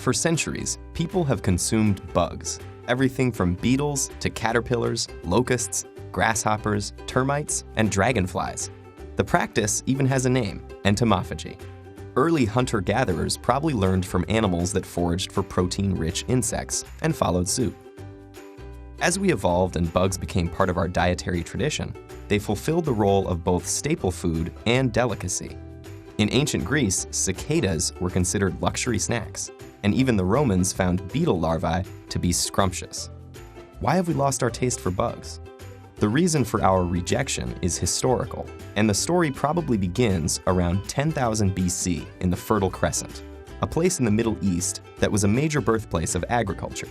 For centuries, people have consumed bugs, everything from beetles to caterpillars, locusts, grasshoppers, termites, and dragonflies. The practice even has a name, entomophagy. Early hunter-gatherers probably learned from animals that foraged for protein-rich insects and followed suit. As we evolved and bugs became part of our dietary tradition, they fulfilled the role of both staple food and delicacy. In ancient Greece, cicadas were considered luxury snacks, and even the Romans found beetle larvae to be scrumptious. Why have we lost our taste for bugs? The reason for our rejection is historical, and the story probably begins around 10,000 BC in the Fertile Crescent, a place in the Middle East that was a major birthplace of agriculture.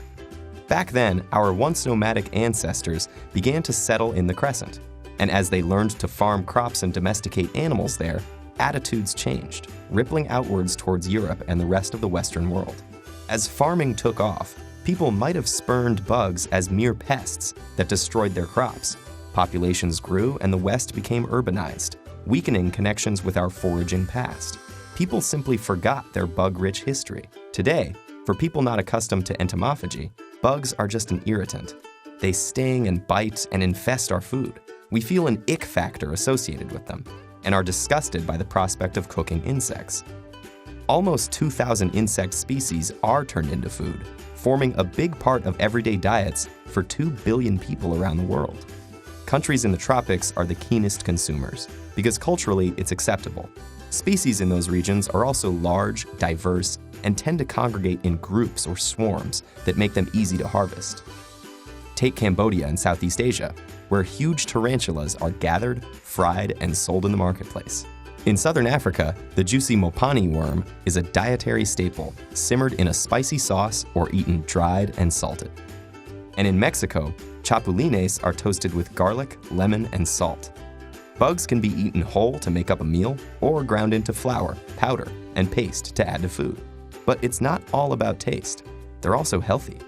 Back then, our once nomadic ancestors began to settle in the Crescent, and as they learned to farm crops and domesticate animals there, attitudes changed, rippling outwards towards Europe and the rest of the Western world. As farming took off, people might have spurned bugs as mere pests that destroyed their crops. Populations grew and the West became urbanized, weakening connections with our foraging past. People simply forgot their bug-rich history. Today, for people not accustomed to entomophagy, bugs are just an irritant. They sting and bite and infest our food. We feel an ick factor associated with them and are disgusted by the prospect of cooking insects. Almost 2,000 insect species are turned into food, forming a big part of everyday diets for 2 billion people around the world. Countries in the tropics are the keenest consumers because culturally it's acceptable. Species in those regions are also large, diverse, and tend to congregate in groups or swarms that make them easy to harvest. Take Cambodia in Southeast Asia, where huge tarantulas are gathered, fried, and sold in the marketplace. In southern Africa, the juicy mopani worm is a dietary staple, simmered in a spicy sauce or eaten dried and salted. And in Mexico, chapulines are toasted with garlic, lemon, and salt. Bugs can be eaten whole to make up a meal or ground into flour, powder, and paste to add to food. But it's not all about taste. They're also healthy.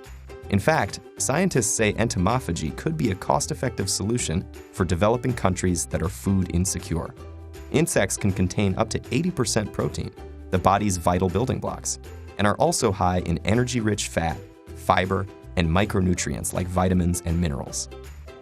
In fact, scientists say entomophagy could be a cost-effective solution for developing countries that are food insecure. Insects can contain up to 80% protein, the body's vital building blocks, and are also high in energy-rich fat, fiber, and micronutrients like vitamins and minerals.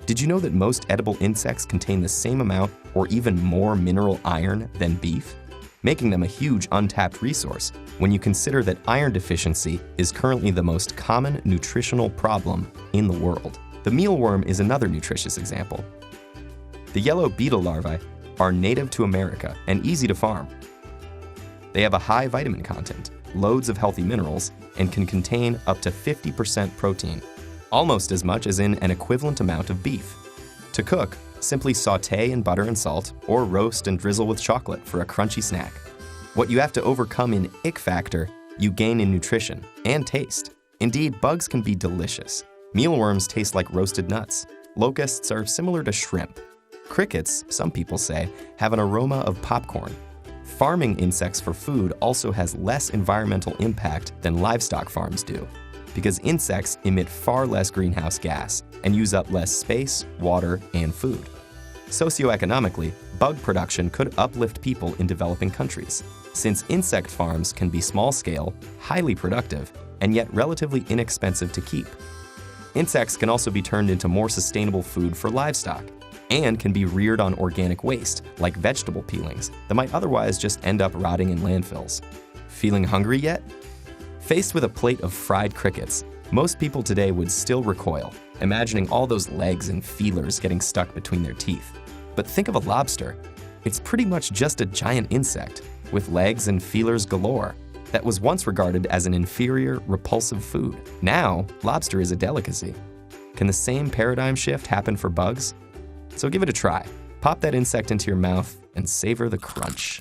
Did you know that most edible insects contain the same amount or even more mineral iron than beef? Making them a huge untapped resource when you consider that iron deficiency is currently the most common nutritional problem in the world. The mealworm is another nutritious example. The yellow beetle larvae are native to America and easy to farm. They have a high vitamin content, loads of healthy minerals, and can contain up to 50% protein, almost as much as in an equivalent amount of beef. To cook, simply saute in butter and salt, or roast and drizzle with chocolate for a crunchy snack. What you have to overcome in ick factor, you gain in nutrition and taste. Indeed, bugs can be delicious. Mealworms taste like roasted nuts. Locusts are similar to shrimp. Crickets, some people say, have an aroma of popcorn. Farming insects for food also has less environmental impact than livestock farms do, because insects emit far less greenhouse gas and use up less space, water, and food. Socioeconomically, bug production could uplift people in developing countries, since insect farms can be small-scale, highly productive, and yet relatively inexpensive to keep. Insects can also be turned into more sustainable food for livestock, and can be reared on organic waste, like vegetable peelings, that might otherwise just end up rotting in landfills. Feeling hungry yet? Faced with a plate of fried crickets, most people today would still recoil, imagining all those legs and feelers getting stuck between their teeth. But think of a lobster. It's pretty much just a giant insect, with legs and feelers galore, that was once regarded as an inferior, repulsive food. Now, lobster is a delicacy. Can the same paradigm shift happen for bugs? So give it a try. Pop that insect into your mouth and savor the crunch.